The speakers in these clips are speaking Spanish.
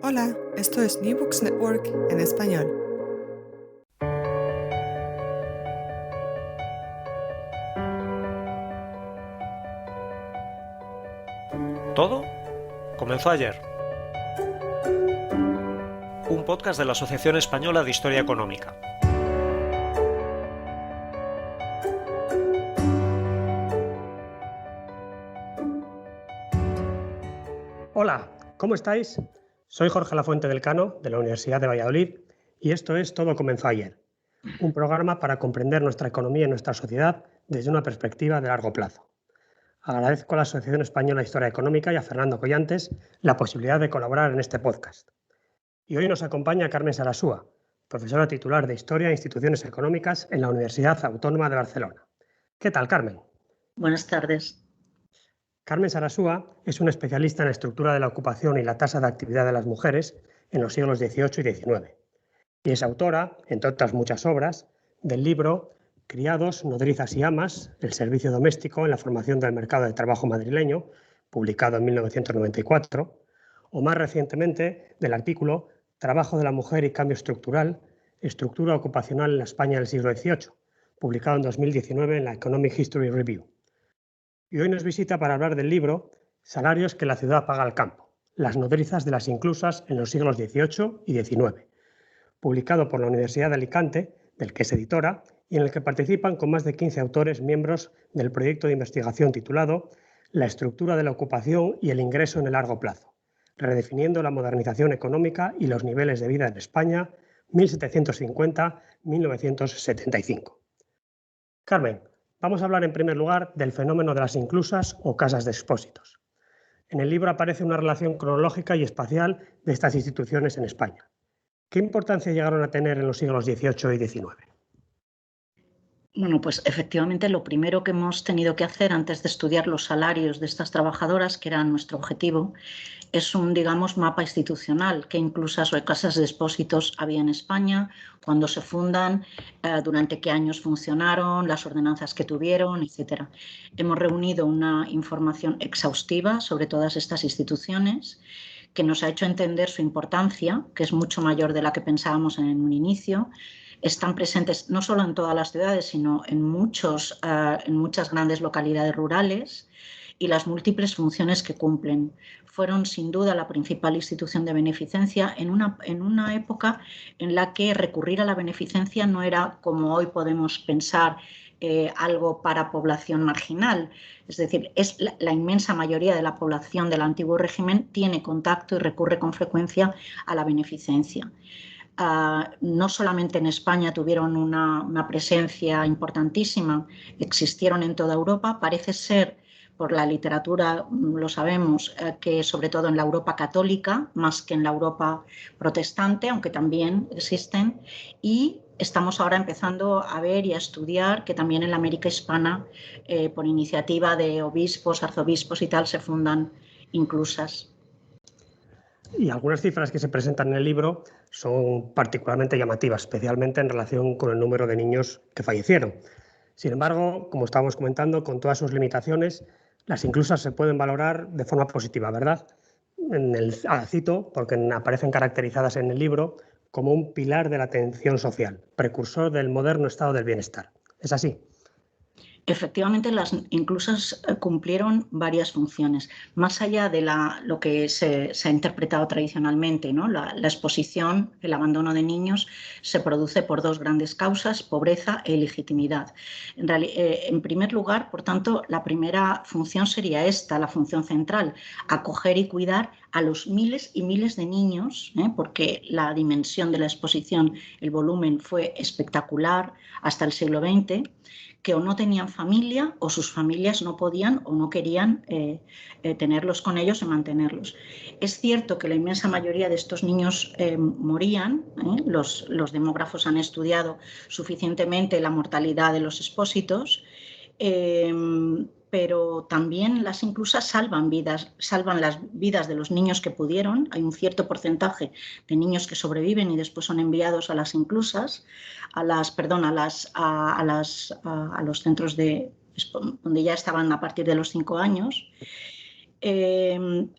Hola, esto es New Books Network en español. Todo comenzó ayer. Un podcast de la Asociación Española de Historia Económica. Hola, ¿cómo estáis? Soy Jorge Lafuente del Cano, de la Universidad de Valladolid, y esto es Todo comenzó ayer, un programa para comprender nuestra economía y nuestra sociedad desde una perspectiva de largo plazo. Agradezco a la Asociación Española de Historia Económica y a Fernando Collantes la posibilidad de colaborar en este podcast. Y hoy nos acompaña Carmen Sarasúa, profesora titular de Historia e Instituciones Económicas en la Universidad Autónoma de Barcelona. ¿Qué tal, Carmen? Buenas tardes. Carmen Sarasúa es una especialista en la estructura de la ocupación y la tasa de actividad de las mujeres en los siglos XVIII y XIX. Y es autora, entre otras muchas obras, del libro Criados, nodrizas y amas, el servicio doméstico en la formación del mercado de trabajo madrileño, publicado en 1994, o más recientemente del artículo Trabajo de la mujer y cambio estructural, estructura ocupacional en la España del siglo XVIII, publicado en 2019 en la Economic History Review. Y hoy nos visita para hablar del libro Salarios que la ciudad paga al campo, las nodrizas de las inclusas en los siglos XVIII y XIX, publicado por la Universidad de Alicante, del que es editora, y en el que participan con más de 15 autores miembros del proyecto de investigación titulado La estructura de la ocupación y el ingreso en el largo plazo, redefiniendo la modernización económica y los niveles de vida en España 1750-1975. Carmen, vamos a hablar en primer lugar del fenómeno de las inclusas o casas de expósitos. En el libro aparece una relación cronológica y espacial de estas instituciones en España. ¿Qué importancia llegaron a tener en los siglos XVIII y XIX? Bueno, pues efectivamente lo primero que hemos tenido que hacer antes de estudiar los salarios de estas trabajadoras, que era nuestro objetivo, es un, digamos, mapa institucional, qué inclusas o casas de expósitos había en España, cuándo se fundan, durante qué años funcionaron, las ordenanzas que tuvieron, etc. Hemos reunido una información exhaustiva sobre todas estas instituciones que nos ha hecho entender su importancia, que es mucho mayor de la que pensábamos en un inicio. Están presentes no solo en todas las ciudades, sino en muchas grandes localidades rurales, y las múltiples funciones que cumplen. Fueron sin duda la principal institución de beneficencia en una época en la que recurrir a la beneficencia no era, como hoy podemos pensar, algo para población marginal. Es decir, es la inmensa mayoría de la población del antiguo régimen tiene contacto y recurre con frecuencia a la beneficencia. No solamente en España tuvieron una presencia importantísima, existieron en toda Europa. Parece ser, por la literatura lo sabemos, que sobre todo en la Europa católica, más que en la Europa protestante, aunque también existen, y estamos ahora empezando a ver y a estudiar que también en la América hispana, por iniciativa de obispos, arzobispos y tal, se fundan inclusas. Y algunas cifras que se presentan en el libro son particularmente llamativas, especialmente en relación con el número de niños que fallecieron. Sin embargo, como estábamos comentando, con todas sus limitaciones, las inclusas se pueden valorar de forma positiva, ¿verdad? Cito, porque aparecen caracterizadas en el libro como un pilar de la atención social, precursor del moderno estado del bienestar. ¿Es así? Efectivamente, las inclusas cumplieron varias funciones, más allá de lo que se ha interpretado tradicionalmente, ¿no? La exposición, el abandono de niños, se produce por dos grandes causas: pobreza e ilegitimidad. En primer lugar, por tanto, la primera función sería esta, la función central: acoger y cuidar a los miles y miles de niños, porque la dimensión de la exposición, el volumen, fue espectacular hasta el siglo XX, que o no tenían familia o sus familias no podían o no querían tenerlos con ellos y mantenerlos. Es cierto que la inmensa mayoría de estos niños morían. Los demógrafos han estudiado suficientemente la mortalidad de los expósitos, pero también las inclusas salvan las vidas de los niños que pudieron. Hay un cierto porcentaje de niños que sobreviven y después son enviados a las inclusas, a los centros donde ya estaban a partir de los 5 años.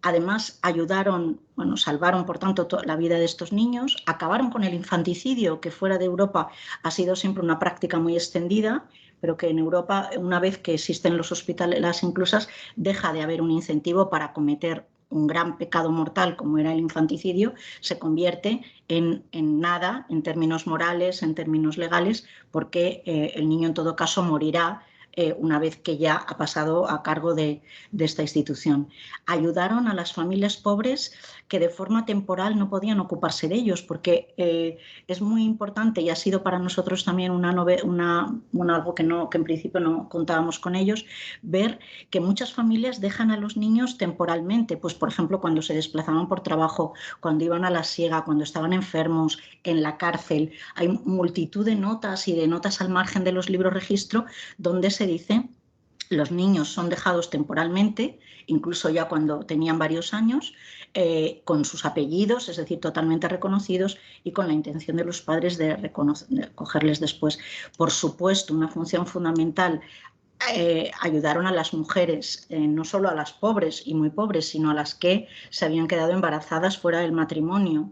Además, ayudaron, bueno, salvaron, por tanto, la vida de estos niños, acabaron con el infanticidio, que fuera de Europa ha sido siempre una práctica muy extendida, pero que en Europa, una vez que existen los hospitales, las inclusas, deja de haber un incentivo para cometer un gran pecado mortal como era el infanticidio, se convierte en nada en términos morales, en términos legales, porque el niño en todo caso morirá una vez que ya ha pasado a cargo de esta institución. Ayudaron a las familias pobres que de forma temporal no podían ocuparse de ellos, porque es muy importante y ha sido para nosotros también algo que en principio no contábamos con ellos, ver que muchas familias dejan a los niños temporalmente, pues por ejemplo cuando se desplazaban por trabajo, cuando iban a la siega, cuando estaban enfermos, en la cárcel. Hay multitud de notas y de notas al margen de los libros registro donde se dice los niños son dejados temporalmente, incluso ya cuando tenían varios años, con sus apellidos, es decir, totalmente reconocidos y con la intención de los padres de cogerles después. Por supuesto, una función fundamental, ayudaron a las mujeres, no solo a las pobres y muy pobres, sino a las que se habían quedado embarazadas fuera del matrimonio.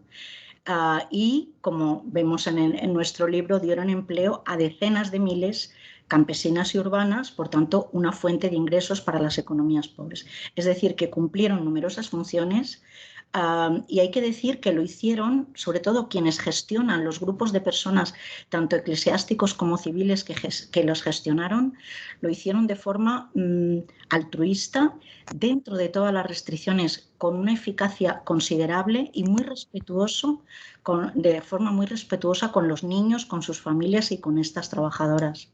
Y, como vemos en nuestro libro, dieron empleo a decenas de miles campesinas y urbanas, por tanto, una fuente de ingresos para las economías pobres. Es decir, que cumplieron numerosas funciones y hay que decir que lo hicieron, sobre todo quienes gestionan los grupos de personas, tanto eclesiásticos como civiles que los gestionaron, lo hicieron de forma altruista, dentro de todas las restricciones, con una eficacia considerable y muy respetuoso, de forma muy respetuosa con los niños, con sus familias y con estas trabajadoras.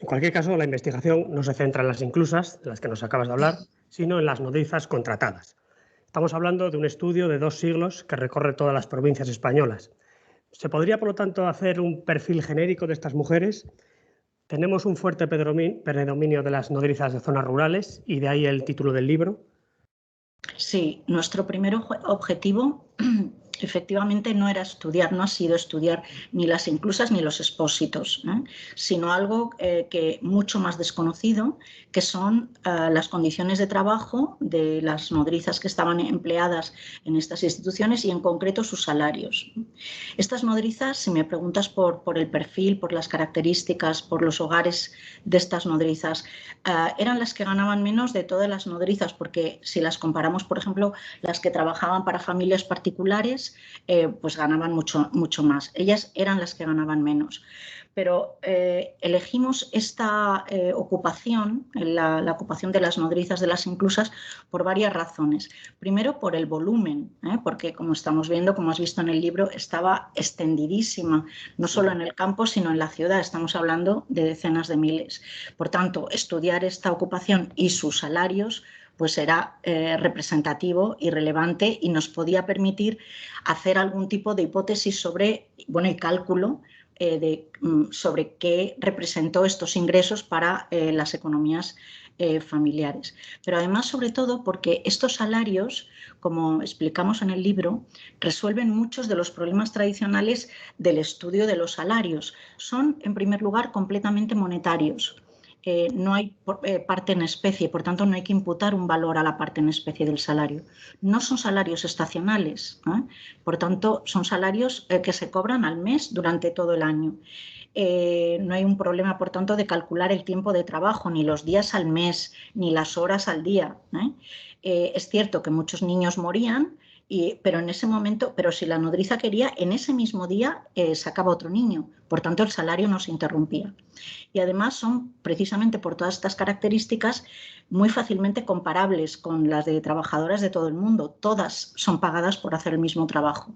En cualquier caso, la investigación no se centra en las inclusas, de las que nos acabas de hablar, sino en las nodrizas contratadas. Estamos hablando de un estudio de 2 siglos que recorre todas las provincias españolas. ¿Se podría, por lo tanto, hacer un perfil genérico de estas mujeres? Tenemos un fuerte predominio de las nodrizas de zonas rurales y de ahí el título del libro. Sí, nuestro primer objetivo efectivamente no era estudiar, no ha sido estudiar ni las inclusas ni los expósitos, sino algo que mucho más desconocido, que son las condiciones de trabajo de las nodrizas que estaban empleadas en estas instituciones y en concreto sus salarios. Estas nodrizas, si me preguntas por el perfil, por las características, por los hogares de estas nodrizas, eran las que ganaban menos de todas las nodrizas, porque si las comparamos, por ejemplo, las que trabajaban para familias particulares, pues ganaban mucho más. Ellas eran las que ganaban menos. Pero elegimos esta ocupación, la ocupación de las nodrizas, de las inclusas, por varias razones. Primero, por el volumen, porque como estamos viendo, como has visto en el libro, estaba extendidísima, no solo en el campo, sino en la ciudad. Estamos hablando de decenas de miles. Por tanto, estudiar esta ocupación y sus salarios pues era representativo y relevante y nos podía permitir hacer algún tipo de hipótesis sobre, y cálculo sobre qué representó estos ingresos para las economías familiares. Pero además, sobre todo, porque estos salarios, como explicamos en el libro, resuelven muchos de los problemas tradicionales del estudio de los salarios. Son, en primer lugar, completamente monetarios. No hay parte en especie, por tanto no hay que imputar un valor a la parte en especie del salario. No son salarios estacionales, por tanto son salarios que se cobran al mes durante todo el año. No hay un problema, por tanto, de calcular el tiempo de trabajo, ni los días al mes, ni las horas al día. Es cierto que muchos niños morían, pero en ese momento, pero si la nodriza quería, en ese mismo día sacaba otro niño, por tanto el salario no se interrumpía. Y además son, precisamente por todas estas características, muy fácilmente comparables con las de trabajadoras de todo el mundo. Todas son pagadas por hacer el mismo trabajo.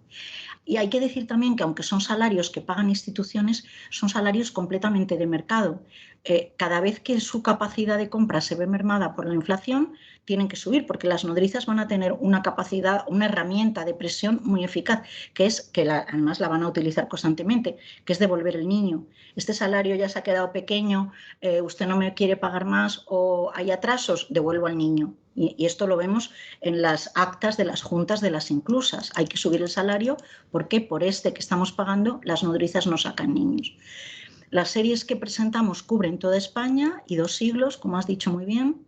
Y hay que decir también que aunque son salarios que pagan instituciones, son salarios completamente de mercado. Cada vez que su capacidad de compra se ve mermada por la inflación, tienen que subir, porque las nodrizas van a tener una capacidad, una herramienta de presión muy eficaz, que es que además la van a utilizar constantemente, que es devolver el niño. Este salario ya se ha quedado pequeño, usted no me quiere pagar más o hay atrasos, devuelvo al niño. Y esto lo vemos en las actas de las juntas de las inclusas. Hay que subir el salario porque por este que estamos pagando las nodrizas no sacan niños. Las series que presentamos cubren toda España y 2 siglos, como has dicho muy bien.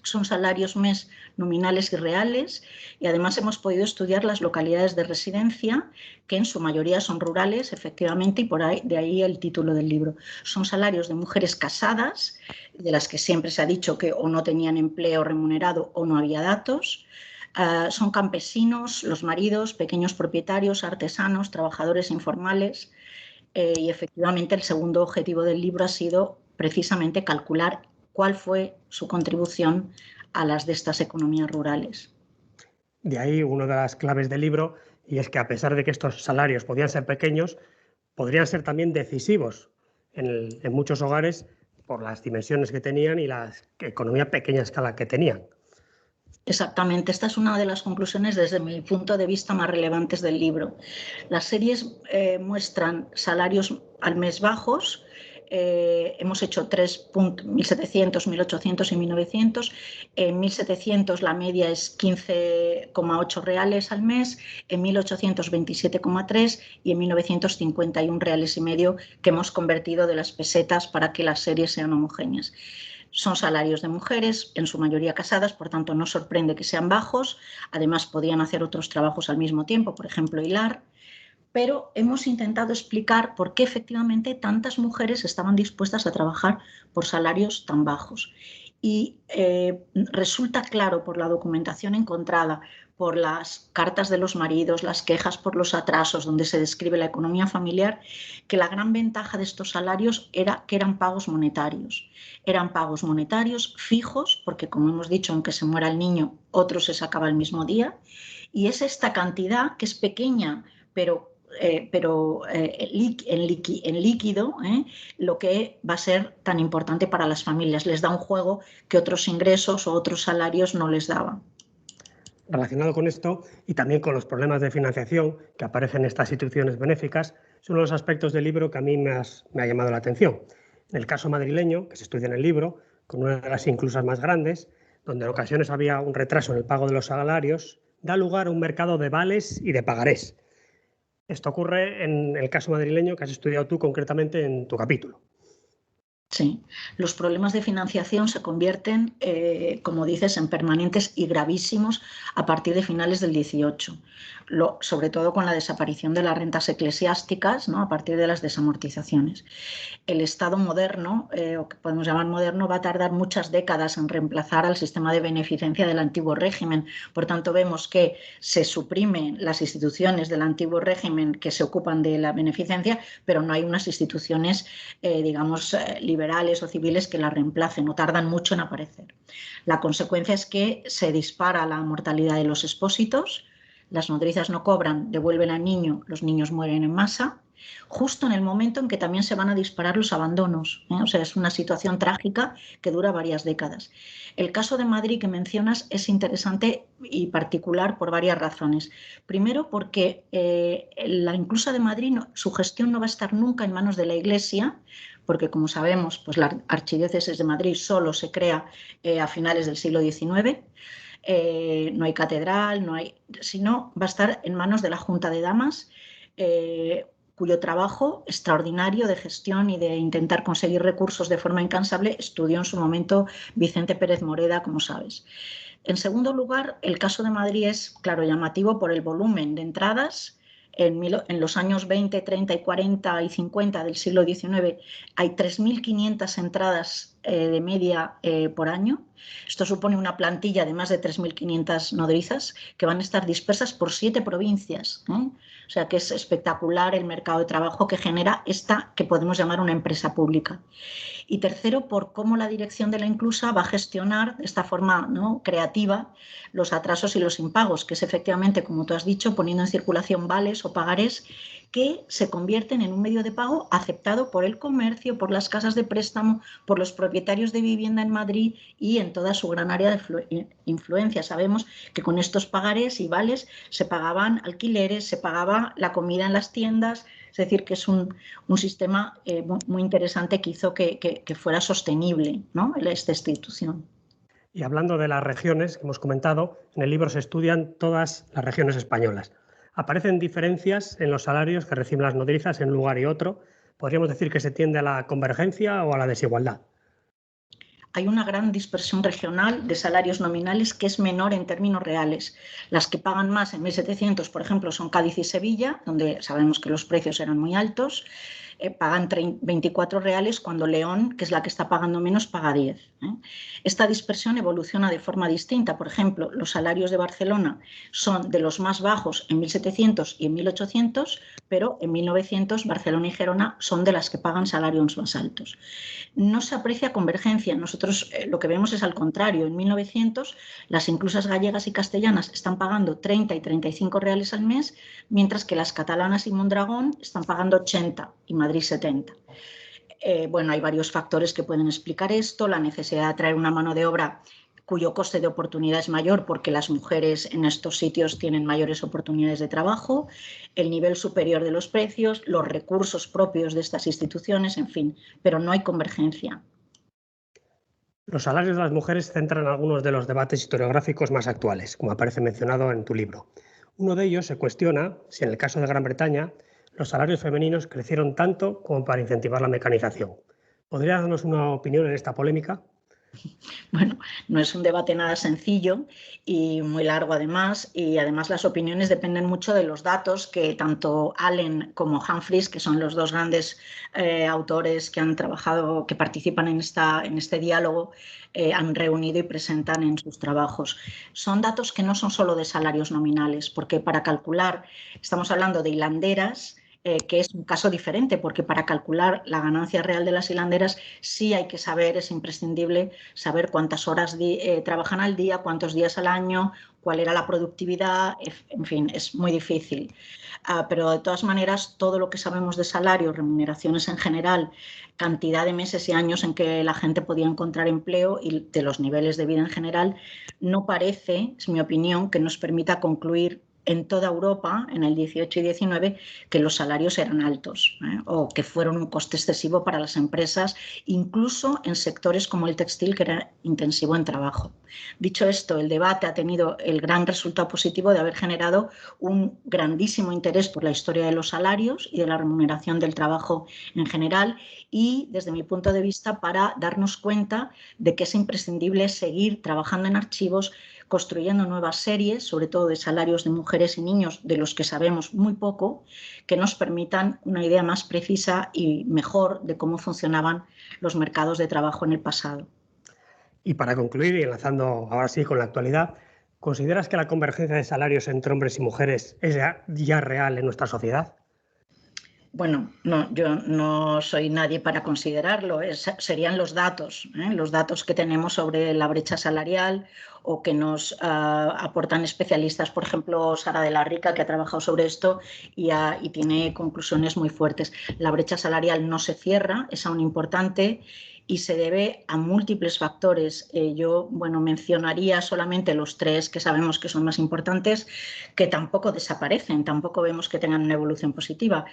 Son salarios mes nominales y reales, y además hemos podido estudiar las localidades de residencia, que en su mayoría son rurales, efectivamente, y de ahí el título del libro. Son salarios de mujeres casadas, de las que siempre se ha dicho que o no tenían empleo remunerado o no había datos. Son campesinos, los maridos, pequeños propietarios, artesanos, trabajadores informales, y efectivamente el segundo objetivo del libro ha sido precisamente calcular cuál fue su contribución a las de estas economías rurales. De ahí una de las claves del libro, y es que a pesar de que estos salarios podían ser pequeños, podrían ser también decisivos en muchos hogares por las dimensiones que tenían y la economía a pequeña escala que tenían. Exactamente, esta es una de las conclusiones desde mi punto de vista más relevantes del libro. Las series muestran salarios al mes bajos. Hemos hecho 1.700, 1.800 y 1.900. En 1.700 la media es 15,8 reales al mes, en 1.800 27,3 y en 1.900 51 reales y medio, que hemos convertido de las pesetas para que las series sean homogéneas. Son salarios de mujeres, en su mayoría casadas, por tanto no sorprende que sean bajos. Además podían hacer otros trabajos al mismo tiempo, por ejemplo hilar. Pero hemos intentado explicar por qué efectivamente tantas mujeres estaban dispuestas a trabajar por salarios tan bajos. Y resulta claro por la documentación encontrada, por las cartas de los maridos, las quejas por los atrasos, donde se describe la economía familiar, que la gran ventaja de estos salarios era que eran pagos monetarios. Eran pagos monetarios fijos, porque como hemos dicho, aunque se muera el niño, otro se sacaba el mismo día. Y es esta cantidad, que es pequeña, pero en líquido, lo que va a ser tan importante para las familias. Les da un juego que otros ingresos o otros salarios no les daban. Relacionado con esto y también con los problemas de financiación que aparecen en estas instituciones benéficas, es uno de los aspectos del libro que a mí me ha llamado la atención. En el caso madrileño, que se estudia en el libro, con una de las inclusas más grandes, donde en ocasiones había un retraso en el pago de los salarios, da lugar a un mercado de vales y de pagarés. Esto ocurre en el caso madrileño que has estudiado tú concretamente en tu capítulo. Sí, los problemas de financiación se convierten, como dices, en permanentes y gravísimos a partir de finales del 18, sobre todo con la desaparición de las rentas eclesiásticas, ¿no? A partir de las desamortizaciones. El Estado moderno, o que podemos llamar moderno, va a tardar muchas décadas en reemplazar al sistema de beneficencia del antiguo régimen. Por tanto, vemos que se suprimen las instituciones del antiguo régimen que se ocupan de la beneficencia, pero no hay unas instituciones, digamos, liberales o civiles que la reemplacen, o tardan mucho en aparecer. La consecuencia es que se dispara la mortalidad de los expósitos, las nodrizas no cobran, devuelven al niño, los niños mueren en masa, justo en el momento en que también se van a disparar los abandonos, ¿eh? O sea, es una situación trágica que dura varias décadas. El caso de Madrid que mencionas es interesante y particular por varias razones. Primero, porque la inclusa de Madrid, su gestión no va a estar nunca en manos de la Iglesia, porque como sabemos, pues la Archidiócesis de Madrid solo se crea a finales del siglo XIX. No hay catedral, sino va a estar en manos de la Junta de Damas, cuyo trabajo extraordinario de gestión y de intentar conseguir recursos de forma incansable estudió en su momento Vicente Pérez Moreda, como sabes. En segundo lugar, el caso de Madrid es, claro, llamativo por el volumen de entradas. En los años 20, 30 y 40 y 50 del siglo XIX hay 3.500 entradas de media por año. Esto supone una plantilla de más de 3.500 nodrizas que van a estar dispersas por 7 provincias. O sea que es espectacular el mercado de trabajo que genera esta que podemos llamar una empresa pública. Y tercero, por cómo la dirección de la inclusa va a gestionar de esta forma, ¿no?, creativa los atrasos y los impagos, que es efectivamente, como tú has dicho, poniendo en circulación vales o pagarés que se convierten en un medio de pago aceptado por el comercio, por las casas de préstamo, por los propietarios de vivienda en Madrid y en toda su gran área de influencia. Sabemos que con estos pagarés y vales se pagaban alquileres, se pagaba la comida en las tiendas. Es decir, que es un sistema muy interesante que hizo que fuera sostenible, ¿no?, esta institución. Y hablando de las regiones que hemos comentado, en el libro se estudian todas las regiones españolas. ¿Aparecen diferencias en los salarios que reciben las nodrizas en un lugar y otro? ¿Podríamos decir que se tiende a la convergencia o a la desigualdad? hay una gran dispersión regional de salarios nominales que es menor en términos reales. Las que pagan más en 1700, por ejemplo, son Cádiz y Sevilla, donde sabemos que los precios eran muy altos, pagan 24 reales cuando León, que es la que está pagando menos, paga 10. Esta dispersión evoluciona de forma distinta. Por ejemplo, los salarios de Barcelona son de los más bajos en 1700 y en 1800, pero en 1900 Barcelona y Gerona son de las que pagan salarios más altos. No se aprecia convergencia. Nosotros lo que vemos es al contrario. En 1900 las inclusas gallegas y castellanas están pagando 30 y 35 reales al mes, mientras que las catalanas y Mondragón están pagando 80 y Madrid 70. Bueno, hay varios factores que pueden explicar esto. La necesidad de atraer una mano de obra cuyo coste de oportunidad es mayor porque las mujeres en estos sitios tienen mayores oportunidades de trabajo, el nivel superior de los precios, los recursos propios de estas instituciones, en fin, pero no hay convergencia. Los salarios de las mujeres centran algunos de los debates historiográficos más actuales, como aparece mencionado en tu libro. Uno de ellos se cuestiona si en el caso de Gran Bretaña los salarios femeninos crecieron tanto como para incentivar la mecanización. ¿Podrías darnos una opinión en esta polémica? Bueno, no es un debate nada sencillo y muy largo además, y además las opiniones dependen mucho de los datos que tanto Allen como Humphreys, que son los dos grandes autores que han trabajado, que participan en este diálogo, han reunido y presentan en sus trabajos. Son datos que no son solo de salarios nominales, porque para calcular, estamos hablando de hilanderas, que es un caso diferente, porque para calcular la ganancia real de las hilanderas sí hay que saber, es imprescindible saber cuántas horas trabajan al día, cuántos días al año, cuál era la productividad, en fin, es muy difícil. Pero de todas maneras, todo lo que sabemos de salarios, remuneraciones en general, cantidad de meses y años en que la gente podía encontrar empleo y de los niveles de vida en general, no parece, es mi opinión, que nos permita concluir en toda Europa, en el 18 y 19, que los salarios eran altos o que fueron un coste excesivo para las empresas, incluso en sectores como el textil, que era intensivo en trabajo. Dicho esto, el debate ha tenido el gran resultado positivo de haber generado un grandísimo interés por la historia de los salarios y de la remuneración del trabajo en general, y, desde mi punto de vista, para darnos cuenta de que es imprescindible seguir trabajando en archivos, construyendo nuevas series, sobre todo de salarios de mujeres y niños, de los que sabemos muy poco, que nos permitan una idea más precisa y mejor de cómo funcionaban los mercados de trabajo en el pasado. Y para concluir, y enlazando ahora sí con la actualidad, ¿consideras que la convergencia de salarios entre hombres y mujeres es ya real en nuestra sociedad? Bueno, no, yo no soy nadie para considerarlo, serían los datos que tenemos sobre la brecha salarial o que nos aportan especialistas, por ejemplo, Sara de la Rica, que ha trabajado sobre esto y tiene conclusiones muy fuertes. La brecha salarial no se cierra, es aún importante y se debe a múltiples factores. Yo mencionaría solamente los tres que sabemos que son más importantes, que tampoco desaparecen, tampoco vemos que tengan una evolución positiva.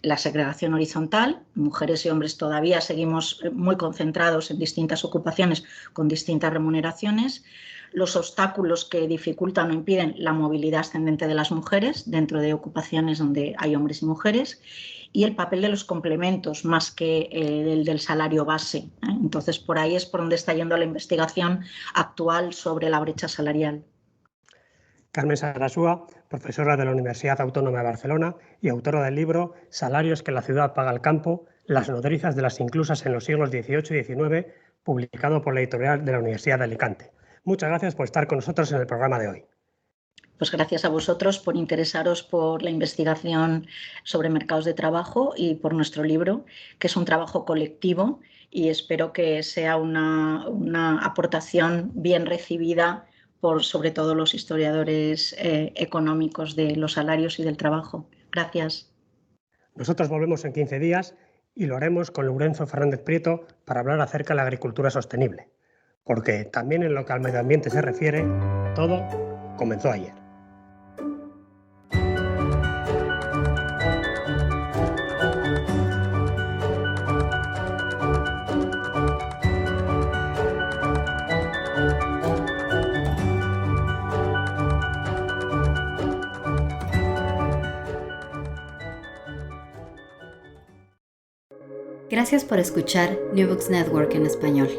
La segregación horizontal, mujeres y hombres todavía seguimos muy concentrados en distintas ocupaciones con distintas remuneraciones, los obstáculos que dificultan o impiden la movilidad ascendente de las mujeres dentro de ocupaciones donde hay hombres y mujeres, y el papel de los complementos más que el del salario base. Entonces, por ahí es por donde está yendo la investigación actual sobre la brecha salarial. Carmen Sarasúa, profesora de la Universidad Autónoma de Barcelona y autora del libro Salarios que la ciudad paga al campo, las nodrizas de las inclusas en los siglos XVIII y XIX, publicado por la editorial de la Universidad de Alicante. Muchas gracias por estar con nosotros en el programa de hoy. Pues gracias a vosotros por interesaros por la investigación sobre mercados de trabajo y por nuestro libro, que es un trabajo colectivo, y espero que sea una aportación bien recibida por sobre todo los historiadores económicos de los salarios y del trabajo. Gracias. Nosotros volvemos en 15 días y lo haremos con Lourenço Fernández Prieto para hablar acerca de la agricultura sostenible, porque también en lo que al medio ambiente se refiere, todo comenzó ayer. Gracias por escuchar New Books Network en español.